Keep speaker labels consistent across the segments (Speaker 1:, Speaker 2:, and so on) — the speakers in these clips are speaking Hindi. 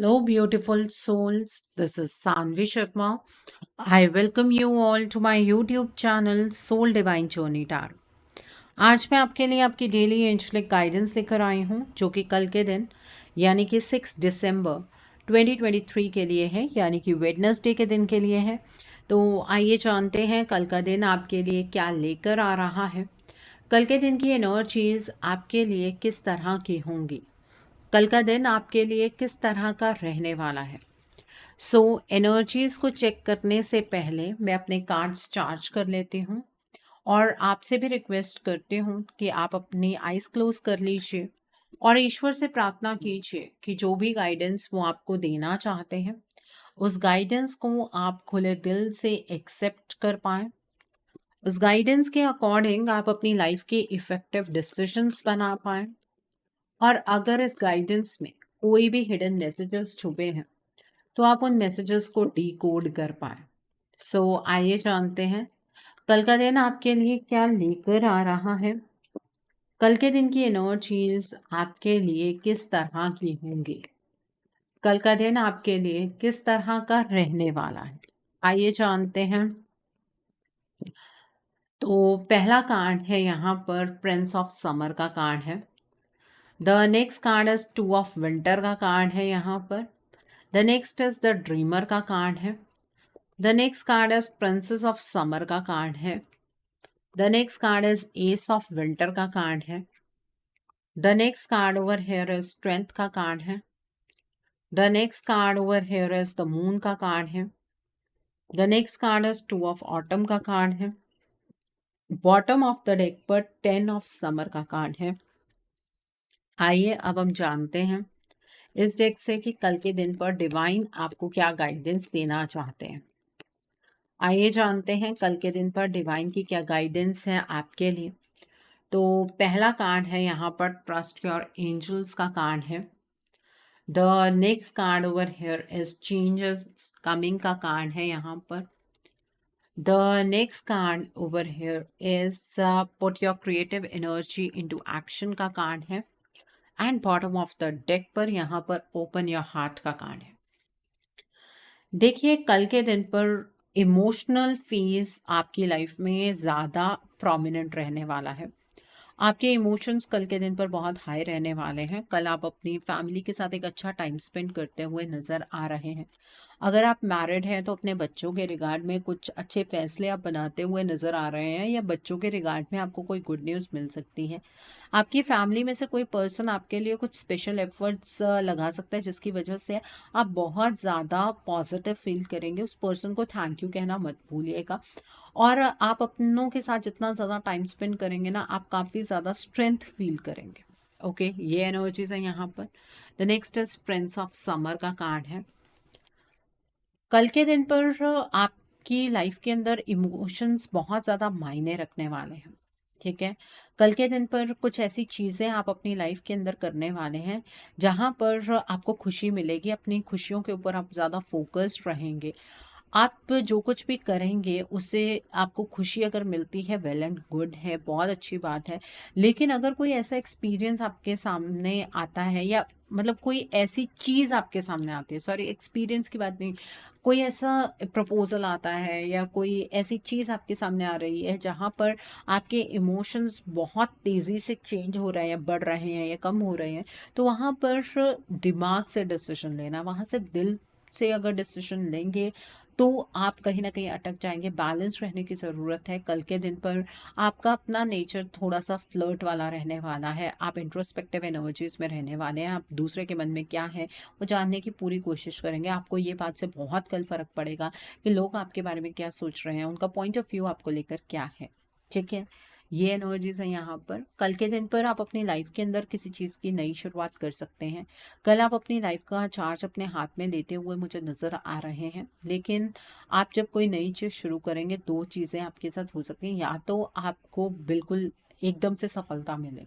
Speaker 1: Hello, beautiful souls. This is Sanvi Sharma. I welcome you all to my YouTube channel Soul Divine Journey Tarot. आज मैं आपके लिए आपकी डेली एंजलिक गाइडेंस लेकर आई हूँ जो कि कल के दिन यानी कि 6 दिसंबर 2023 के लिए है, यानी कि वेडनेसडे के दिन के लिए है। तो आइए जानते हैं कल का दिन आपके लिए क्या लेकर आ रहा है। कल के दिन की एनर्जीज आपके लिए किस तरह की होंगी, कल का दिन आपके लिए किस तरह का रहने वाला है। एनर्जीज को चेक करने से पहले मैं अपने कार्ड्स चार्ज कर लेती हूँ और आपसे भी रिक्वेस्ट करती हूँ कि आप अपनी आइज क्लोज कर लीजिए और ईश्वर से प्रार्थना कीजिए कि जो भी गाइडेंस वो आपको देना चाहते हैं उस गाइडेंस को आप खुले दिल से एक्सेप्ट कर पाएं। उस गाइडेंस के अकॉर्डिंग आप अपनी लाइफ के इफेक्टिव डिसीजंस बना पाएं और अगर इस गाइडेंस में कोई भी हिडन मैसेजेस छुपे हैं तो आप उन मैसेजेस को डीकोड कर पाए। आइए जानते हैं कल का दिन आपके लिए क्या लेकर आ रहा है। कल के दिन की एनर्जीज आपके लिए किस तरह की होंगी, कल का दिन आपके लिए किस तरह का रहने वाला है, आइए जानते हैं। तो पहला कार्ड है यहाँ पर प्रिंस ऑफ समर का कार्ड है। The next card is 2 of winter का कार्ड है यहाँ पर। The next is the dreamer का कार्ड है। The next card is princess of summer का कार्ड है। The next card is S of winter का कार्ड है। The next card over here is strength का कार्ड है। The next card over here is the moon का कार्ड है। The next card is 2 of autumn का कार्ड है। बॉटम ऑफ द डेक पर 10 ऑफ समर का कार्ड है। आइए अब हम जानते हैं इस डेक से कि कल के दिन पर डिवाइन आपको क्या गाइडेंस देना चाहते हैं। आइए जानते हैं कल के दिन पर डिवाइन की क्या गाइडेंस है आपके लिए। तो पहला कार्ड है यहाँ पर ट्रस्ट योर एंजल्स का कार्ड है। The next card over here is changes coming का कार्ड है यहाँ पर। The next card over here is put your creative energy into action का कार्ड है। And bottom of the deck पर यहाँ पर ओपन योर हार्ट का कार्ड है। देखिए कल के दिन पर इमोशनल फेज आपकी लाइफ में ज़्यादा प्रोमिनेंट रहने वाला है। आपके इमोशंस कल के दिन पर बहुत हाई रहने वाले हैं। कल आप अपनी फैमिली के साथ एक अच्छा टाइम स्पेंड करते हुए नज़र आ रहे हैं। अगर आप मैरिड हैं तो अपने बच्चों के रिगार्ड में कुछ अच्छे फैसले आप बनाते हुए नज़र आ रहे हैं, या बच्चों के रिगार्ड में आपको कोई गुड न्यूज़ मिल सकती है। आपकी फैमिली में से कोई पर्सन आपके लिए कुछ स्पेशल एफर्ट्स लगा सकता है जिसकी वजह से आप बहुत ज़्यादा पॉजिटिव फील करेंगे। उस पर्सन को थैंक यू कहना मत भूलिएगा। और आप अपनों के साथ जितना ज़्यादा टाइम स्पेंड करेंगे ना, आप काफ़ी ज़्यादा स्ट्रेंथ फील करेंगे। ओके, ये एनर्जीज है यहाँ पर। The next is Prince of summer का कार्ड है। कल के दिन पर आपकी लाइफ के अंदर इमोशंस बहुत ज़्यादा मायने रखने वाले हैं। ठीक है, कल के दिन पर कुछ ऐसी चीज़ें आप अपनी लाइफ के अंदर करने वाले हैं जहाँ पर आपको खुशी मिलेगी। अपनी खुशियों के ऊपर आप ज़्यादा फोकस्ड रहेंगे। आप जो कुछ भी करेंगे उससे आपको खुशी अगर मिलती है, वेल एंड गुड है, बहुत अच्छी बात है। लेकिन अगर कोई ऐसा एक्सपीरियंस आपके सामने आता है, या मतलब कोई ऐसी चीज़ आपके सामने आती है, सॉरी एक्सपीरियंस की बात नहीं, कोई ऐसा प्रपोजल आता है या कोई ऐसी चीज़ आपके सामने आ रही है जहाँ पर आपके इमोशंस बहुत तेज़ी से चेंज हो रहे हैं, बढ़ रहे हैं या कम हो रहे हैं, तो वहाँ पर दिमाग से डिसीजन लेना, वहाँ से दिल से अगर डिसीजन लेंगे तो आप कहीं ना कहीं अटक जाएंगे। बैलेंस रहने की ज़रूरत है। कल के दिन पर आपका अपना नेचर थोड़ा सा फ्लर्ट वाला रहने वाला है। आप इंट्रोस्पेक्टिव एनर्जीज में रहने वाले हैं। आप दूसरे के मन में क्या है वो जानने की पूरी कोशिश करेंगे। आपको ये बात से बहुत कल फर्क पड़ेगा कि लोग आपके बारे में क्या सोच रहे हैं, उनका पॉइंट ऑफ व्यू आपको लेकर क्या है। ठीक है, ये एनर्जीज है यहाँ पर। कल के दिन पर आप अपनी लाइफ के अंदर किसी चीज़ की नई शुरुआत कर सकते हैं। कल आप अपनी लाइफ का चार्ज अपने हाथ में लेते हुए मुझे नज़र आ रहे हैं। लेकिन आप जब कोई नई चीज़ शुरू करेंगे, दो चीज़ें आपके साथ हो सकती हैं। या तो आपको बिल्कुल एकदम से सफलता मिले,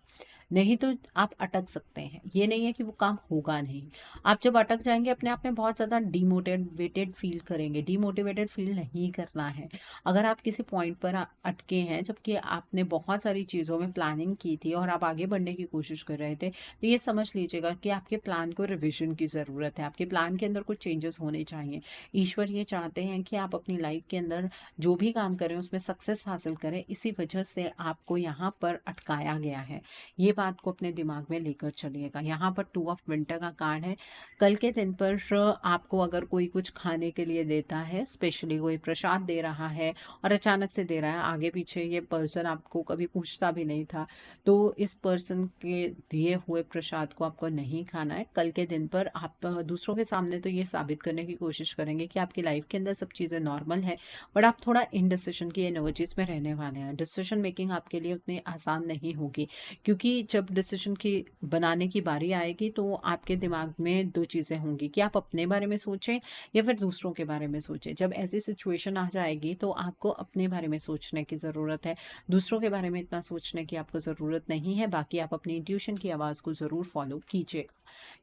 Speaker 1: नहीं तो आप अटक सकते हैं। ये नहीं है कि वो काम होगा नहीं। आप जब अटक जाएँगे अपने आप में बहुत ज़्यादा डिमोटिवेटेड फ़ील करेंगे। डिमोटिवेटेड फ़ील नहीं करना है। अगर आप किसी पॉइंट पर अटके हैं जबकि आपने बहुत सारी चीज़ों में प्लानिंग की थी और आप आगे बढ़ने की कोशिश कर रहे थे, तो ये समझ लीजिएगा कि आपके प्लान को रिविज़न की ज़रूरत है। आपके प्लान के अंदर कुछ चेंजेस होने चाहिए। ईश्वर ये चाहते हैं कि आप अपनी लाइफ़ के अंदर जो भी काम करें उसमें सक्सेस हासिल करें, इसी वजह से आपको यहाँ पर अटकाया गया है। ये बात को अपने दिमाग में लेकर चलिएगा। यहाँ पर 2 ऑफ विंटर का कार्ड है। कल के दिन पर आपको अगर कोई कुछ खाने के लिए देता है, स्पेशली कोई प्रसाद दे रहा है और अचानक से दे रहा है, आगे पीछे ये पर्सन आपको कभी पूछता भी नहीं था, तो इस पर्सन के दिए हुए प्रसाद को आपको नहीं खाना है। कल के दिन पर आप दूसरों के सामने तो ये साबित करने की कोशिश करेंगे कि आपकी लाइफ के अंदर सब चीज़ें नॉर्मल है, बट आप थोड़ा इनडिसिशन की एनर्जीज में रहने वाले हैं। डिसीजन मेकिंग आपके लिए उतनी आसान नहीं होगी, क्योंकि जब डिसीजन की बनाने की बारी आएगी तो आपके दिमाग में दो चीज़ें होंगी कि आप अपने बारे में सोचें या फिर दूसरों के बारे में सोचें। जब ऐसी सिचुएशन आ जाएगी तो आपको अपने बारे में सोचने की ज़रूरत है, दूसरों के बारे में इतना सोचने की आपको ज़रूरत नहीं है। बाकी आप अपनी इंट्यूशन की आवाज़ को ज़रूर फॉलो कीजिएगा।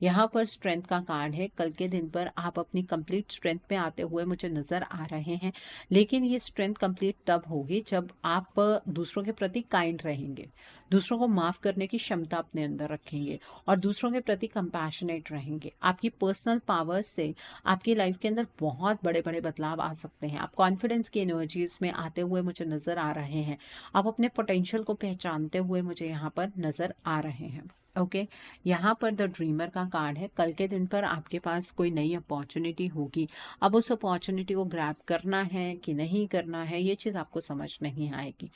Speaker 1: यहाँ पर स्ट्रेंथ का कार्ड है। कल के दिन पर आप अपनी कंप्लीट स्ट्रेंथ पे आते हुए मुझे नज़र आ रहे हैं, लेकिन ये स्ट्रेंथ कंप्लीट तब होगी जब आप दूसरों के प्रति काइंड रहेंगे, दूसरों को माफ़ करने की क्षमता अपने अंदर रखेंगे और दूसरों के प्रति कंपैशनेट रहेंगे। आपकी पर्सनल पावर से आपकी लाइफ के अंदर बहुत बड़े बड़े बदलाव आ सकते हैं। आप कॉन्फिडेंस की एनर्जीज में आते हुए मुझे नज़र आ रहे हैं। आप अपने पोटेंशियल को पहचानते हुए मुझे यहाँ पर नज़र आ रहे हैं। ओके, यहाँ पर द ड्रीमर का कार्ड है। कल के दिन पर आपके पास कोई नई अपॉर्चुनिटी होगी। अब उस अपॉर्चुनिटी को ग्रैब करना है कि नहीं करना है, ये चीज़ आपको समझ नहीं आएगी,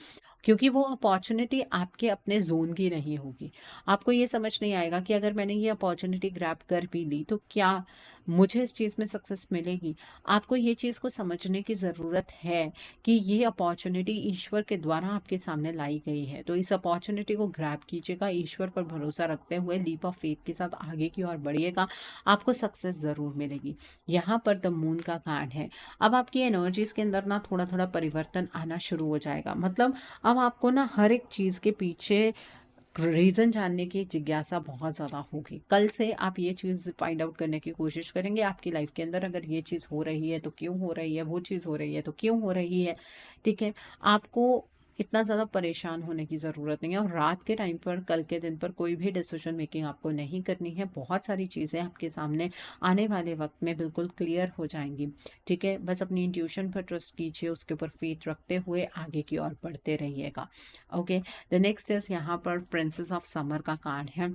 Speaker 1: क्योंकि वो अपॉर्चुनिटी आपके अपने जोन की नहीं होगी। आपको ये समझ नहीं आएगा कि अगर मैंने ये अपॉर्चुनिटी ग्रैब कर भी ली तो क्या मुझे इस चीज़ में सक्सेस मिलेगी। आपको ये चीज़ को समझने की ज़रूरत है कि ये अपॉर्चुनिटी ईश्वर के द्वारा आपके सामने लाई गई है, तो इस अपॉर्चुनिटी को ग्रैब कीजिएगा। ईश्वर पर भरोसा रखते हुए लीप ऑफ फेथ के साथ आगे की ओर बढ़िएगा, आपको सक्सेस ज़रूर मिलेगी। यहाँ पर द मून का कार्ड है। अब आपकी एनर्जीज के अंदर ना थोड़ा थोड़ा परिवर्तन आना शुरू हो जाएगा। मतलब अब आपको ना हर एक चीज़ के पीछे रीज़न जानने की जिज्ञासा बहुत ज़्यादा होगी। कल से आप ये चीज़ फाइंड आउट करने की कोशिश करेंगे आपकी लाइफ के अंदर, अगर ये चीज़ हो रही है तो क्यों हो रही है, वो चीज़ हो रही है तो क्यों हो रही है। ठीक है, आपको इतना ज़्यादा परेशान होने की ज़रूरत नहीं है। और रात के टाइम पर, कल के दिन पर कोई भी डिसीजन मेकिंग आपको नहीं करनी है। बहुत सारी चीज़ें आपके सामने आने वाले वक्त में बिल्कुल क्लियर हो जाएंगी। ठीक है, बस अपनी इंट्यूशन पर ट्रस्ट कीजिए, उसके ऊपर फेथ रखते हुए आगे की ओर बढ़ते रहिएगा। ओके, द नेक्स्ट इज यहाँ पर प्रिंसेस ऑफ समर का कार्ड है।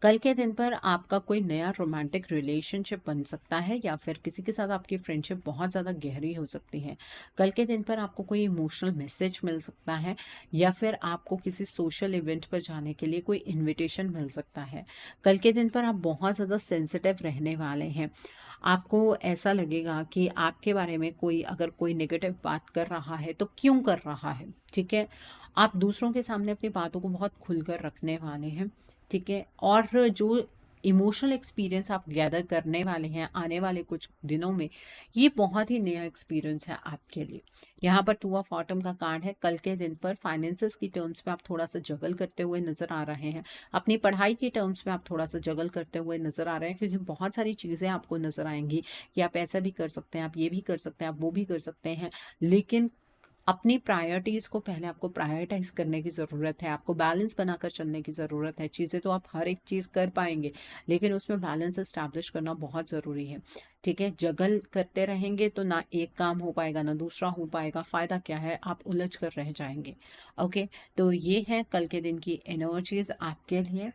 Speaker 1: कल के दिन पर आपका कोई नया रोमांटिक रिलेशनशिप बन सकता है या फिर किसी के साथ आपकी फ्रेंडशिप बहुत ज़्यादा गहरी हो सकती है। कल के दिन पर आपको कोई इमोशनल मैसेज मिल सकता है या फिर आपको किसी सोशल इवेंट पर जाने के लिए कोई इनविटेशन मिल सकता है। कल के दिन पर आप बहुत ज़्यादा सेंसिटिव रहने वाले हैं। आपको ऐसा लगेगा कि आपके बारे में कोई अगर कोई नेगेटिव बात कर रहा है तो क्यों कर रहा है। ठीक है, आप दूसरों के सामने अपनी बातों को बहुत खुलकर रखने वाले हैं। ठीक है, और जो इमोशनल एक्सपीरियंस आप गैदर करने वाले हैं आने वाले कुछ दिनों में, ये बहुत ही नया एक्सपीरियंस है आपके लिए। यहाँ पर 2 ऑफ ऑटम का कार्ड है। कल के दिन पर फाइनेंसेस की टर्म्स में आप थोड़ा सा जगल करते हुए नजर आ रहे हैं। अपनी पढ़ाई की टर्म्स में आप थोड़ा सा जगल करते हुए नजर आ रहे हैं, क्योंकि बहुत सारी चीज़ें आपको नजर आएंगी कि आप ऐसा भी कर सकते हैं, आप ये भी कर सकते हैं, आप वो भी कर सकते हैं। लेकिन अपनी प्रायोरिटीज़ को पहले आपको प्रायोरिटाइज करने की ज़रूरत है। आपको बैलेंस बनाकर चलने की ज़रूरत है। चीज़ें तो आप हर एक चीज़ कर पाएंगे, लेकिन उसमें बैलेंस इस्टेब्लिश करना बहुत ज़रूरी है। ठीक है, जगल करते रहेंगे तो ना एक काम हो पाएगा ना दूसरा हो पाएगा। फ़ायदा क्या है, आप उलझ कर रह जाएंगे। ओके, तो ये है कल के दिन की एनर्जीज आपके लिए।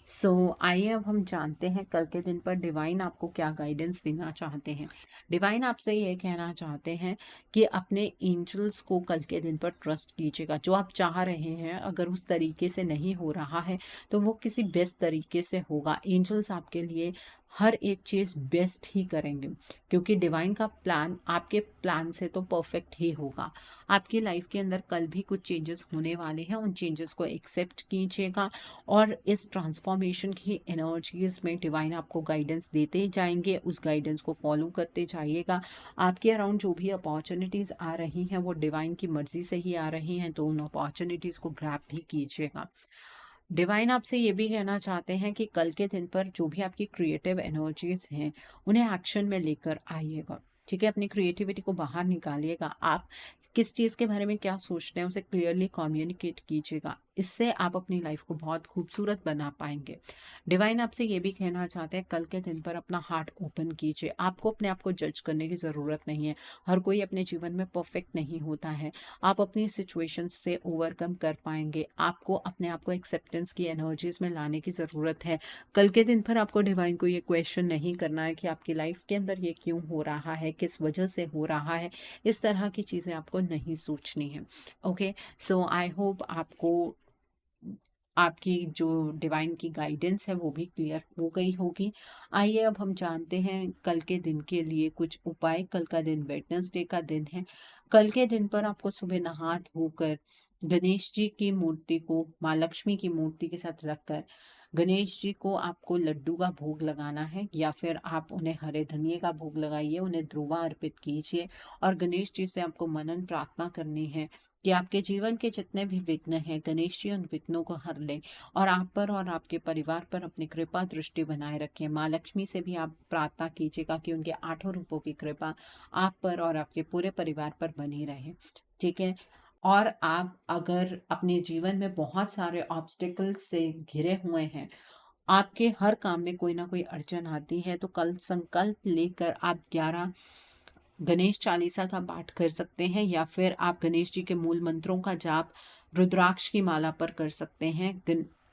Speaker 1: सो आइए अब हम जानते हैं कल के दिन पर डिवाइन आपको क्या गाइडेंस देना चाहते हैं। डिवाइन आपसे ये कहना चाहते हैं कि अपने एंजल्स को कल के दिन पर ट्रस्ट कीजिएगा। जो आप चाह रहे हैं अगर उस तरीके से नहीं हो रहा है तो वो किसी बेस्ट तरीके से होगा। एंजल्स आपके लिए हर एक चीज़ बेस्ट ही करेंगे, क्योंकि डिवाइन का प्लान आपके प्लान से तो परफेक्ट ही होगा। आपकी लाइफ के अंदर कल भी कुछ चेंजेस होने वाले हैं, उन चेंजेस को एक्सेप्ट कीजिएगा और इस ट्रांसफॉर्मेशन की एनर्जीज में डिवाइन आपको गाइडेंस देते जाएंगे। उस गाइडेंस को फॉलो करते जाइएगा। आपके अराउंड जो भी अपॉर्चुनिटीज़ आ रही हैं वो डिवाइन की मर्जी से ही आ रही हैं, तो उन अपॉर्चुनिटीज़ को ग्रैब भी कीजिएगा। डिवाइन आपसे ये भी कहना चाहते हैं कि कल के दिन पर जो भी आपकी क्रिएटिव एनर्जीज हैं उन्हें एक्शन में लेकर आइएगा। ठीक है, अपनी क्रिएटिविटी को बाहर निकालिएगा। आप किस चीज़ के बारे में क्या सोचते हैं उसे क्लियरली कम्युनिकेट कीजिएगा। इससे आप अपनी लाइफ को बहुत खूबसूरत बना पाएंगे। डिवाइन आपसे ये भी कहना चाहते हैं कल के दिन पर अपना हार्ट ओपन कीजिए। आपको अपने आप को जज करने की ज़रूरत नहीं है। हर कोई अपने जीवन में परफेक्ट नहीं होता है। आप अपनी सिचुएशन से ओवरकम कर पाएंगे। आपको अपने आप को एक्सेप्टेंस की एनर्जीज में लाने की ज़रूरत है। कल के दिन पर आपको डिवाइन को ये क्वेश्चन नहीं करना है कि आपकी लाइफ के अंदर ये क्यों हो रहा है, किस वजह से हो रहा है। इस तरह की चीज़ें आपको नहीं सोचनी है। ओके, सो आई होप आपको आपकी जो डिवाइन की गाइडेंस है वो भी क्लियर हो गई होगी। आइए अब हम जानते हैं कल के दिन के लिए कुछ उपाय। कल का दिन वेडनेसडे का दिन है। कल के दिन पर आपको सुबह नहा धोकर गणेश जी की मूर्ति को माँ लक्ष्मी की मूर्ति के साथ रखकर गणेश जी को आपको लड्डू का भोग लगाना है, या फिर आप उन्हें हरे धनिए का भोग लगाइए, उन्हें ध्रुवा अर्पित कीजिए और गणेश जी से आपको मनन प्रार्थना करनी है कि आपके जीवन के जितने भी विघ्न हैं गणेश जी उन विघ्नों को हर ले और आप पर और आपके परिवार पर अपनी कृपा दृष्टि बनाए रखें। माँ लक्ष्मी से भी आप प्रार्थना कीजिएगा कि उनके 8 रूपों की कृपा आप पर और आपके पूरे परिवार पर बनी रहे। ठीक है, और आप अगर अपने जीवन में बहुत सारे ऑब्स्टिकल्स से घिरे हुए हैं, आपके हर काम में कोई ना कोई अड़चन आती है, तो कल संकल्प लेकर आप 11 गणेश चालीसा का पाठ कर सकते हैं, या फिर आप गणेश जी के मूल मंत्रों का जाप रुद्राक्ष की माला पर कर सकते हैं।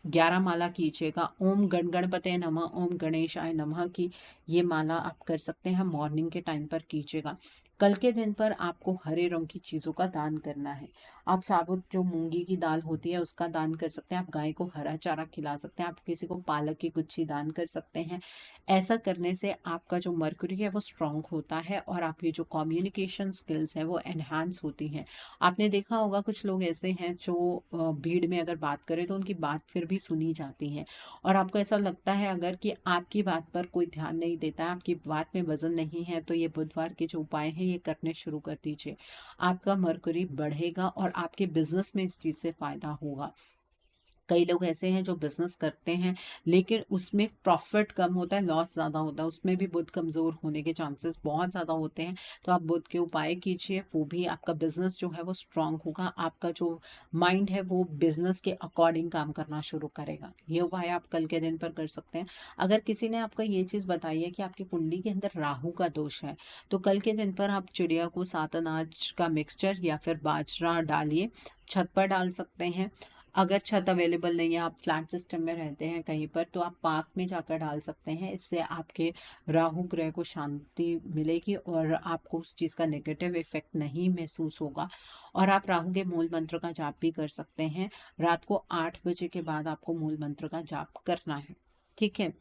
Speaker 1: 11 माला कीजिएगा। ओम गण गणपते नमः, ओम गणेशाय नमः की ये माला आप कर सकते हैं। मॉर्निंग के टाइम पर कीजिएगा। कल के दिन पर आपको हरे रंग की चीज़ों का दान करना है। आप साबुत जो मूंगी की दाल होती है उसका दान कर सकते हैं। आप गाय को हरा चारा खिला सकते हैं। आप किसी को पालक की गुच्छी दान कर सकते हैं। ऐसा करने से आपका जो मर्क्यूरी है वो स्ट्रांग होता है और आपकी जो कम्युनिकेशन स्किल्स हैं वो एनहांस होती हैं। आपने देखा होगा कुछ लोग ऐसे हैं जो भीड़ में अगर बात करें तो उनकी बात फिर भी सुनी जाती है, और आपको ऐसा लगता है अगर कि आपकी बात पर कोई ध्यान नहीं देता है, आपकी बात में वजन नहीं है, तो ये बुधवार के जो उपाय हैं ये करने शुरू कर दीजिए। आपका मर्क्यूरी बढ़ेगा और आपके बिजनेस में इस चीज़ से फायदा होगा। कई लोग ऐसे हैं जो बिजनेस करते हैं लेकिन उसमें प्रॉफिट कम होता है, लॉस ज़्यादा होता है, उसमें भी बुध कमज़ोर होने के चांसेस बहुत ज़्यादा होते हैं। तो आप बुध के उपाय कीजिए, वो भी आपका बिजनेस जो है वो स्ट्रांग होगा। आपका जो माइंड है वो बिजनेस के अकॉर्डिंग काम करना शुरू करेगा। ये उपाय आप कल के दिन पर कर सकते हैं। अगर किसी ने आपको ये चीज़ बताई है कि आपकी कुंडली के अंदर राहु का दोष है, तो कल के दिन पर आप चिड़िया को 7 अनाज का मिक्सचर या फिर बाजरा डालिए, छत पर डाल सकते हैं। अगर छत अवेलेबल नहीं है, आप फ्लैट सिस्टम में रहते हैं कहीं पर, तो आप पार्क में जाकर डाल सकते हैं। इससे आपके राहु ग्रह को शांति मिलेगी और आपको उस चीज़ का नेगेटिव इफेक्ट नहीं महसूस होगा। और आप राहु के मूल मंत्र का जाप भी कर सकते हैं। रात को 8 बजे के बाद आपको मूल मंत्र का जाप करना है। ठीक है,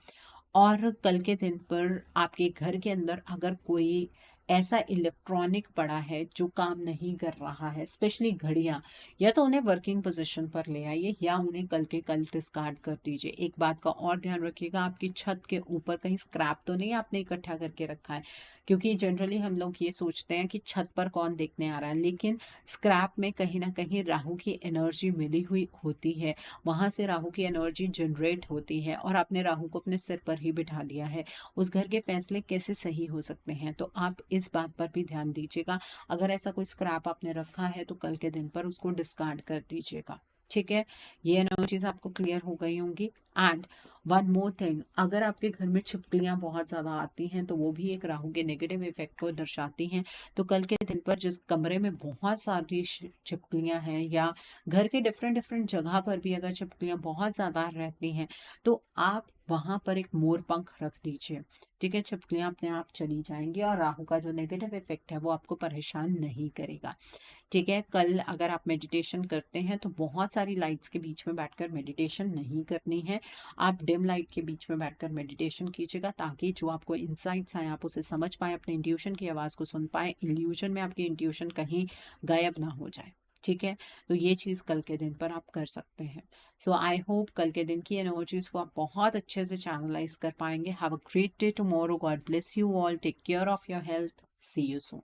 Speaker 1: और कल के दिन पर आपके घर के अंदर अगर कोई ऐसा इलेक्ट्रॉनिक पड़ा है जो काम नहीं कर रहा है, स्पेशली घड़ियां, या तो उन्हें वर्किंग पोजीशन पर ले आइए या उन्हें कल के कल डिस्कार्ड कर दीजिए। एक बात का और ध्यान रखिएगा, आपकी छत के ऊपर कहीं स्क्रैप तो नहीं आपने इकट्ठा करके रखा है, क्योंकि जनरली हम लोग ये सोचते हैं कि छत पर कौन देखने आ रहा है, लेकिन स्क्रैप में कहीं ना कहीं राहु की एनर्जी मिली हुई होती है। वहां से राहु की एनर्जी जनरेट होती है और आपने राहु को अपने सिर पर ही बिठा दिया है। उस घर के फैसले कैसे सही हो सकते हैं, तो आप इस बात पर भी ध्यान दीजिएगा। अगर ऐसा कोई स्क्रैप आपने रखा है तो कल के दिन पर उसको डिस्कार्ड कर दीजिएगा। ठीक है, ये एनर्जीज आपको क्लियर हो गई होंगी। एंड वन मोर थिंग, अगर आपके घर में छिपकलियां बहुत ज़्यादा आती हैं तो वो भी एक राहु के नेगेटिव इफेक्ट को दर्शाती हैं। तो कल के दिन पर जिस कमरे में बहुत सारी छिपकलियां हैं, या घर के डिफरेंट डिफरेंट जगह पर भी अगर छिपकलियां बहुत ज़्यादा रहती हैं, तो आप वहां पर एक मोर पंख रख दीजिए। ठीक है, छिपकलियां अपने आप चली जाएंगी और राहु का जो नेगेटिव इफेक्ट है वो आपको परेशान नहीं करेगा। ठीक है, कल अगर आप मेडिटेशन करते हैं तो बहुत सारी लाइट्स के बीच में बैठकर मेडिटेशन नहीं करनी है। आप डिम लाइट के बीच में बैठकर मेडिटेशन कीजिएगा, ताकि जो आपको इंसाइट्स आए आप उसे समझ पाए, अपने इंट्यूशन की आवाज़ को सुन पाए, इल्यूजन में आपकी इंट्यूशन कहीं गायब ना हो जाए। ठीक है, तो ये चीज़ कल के दिन पर आप कर सकते हैं। सो आई होप कल के दिन की एनर्जीज को आप बहुत अच्छे से चैनलाइज कर पाएंगे। Have a great day tomorrow. God bless you all. Take care of your health. See you soon.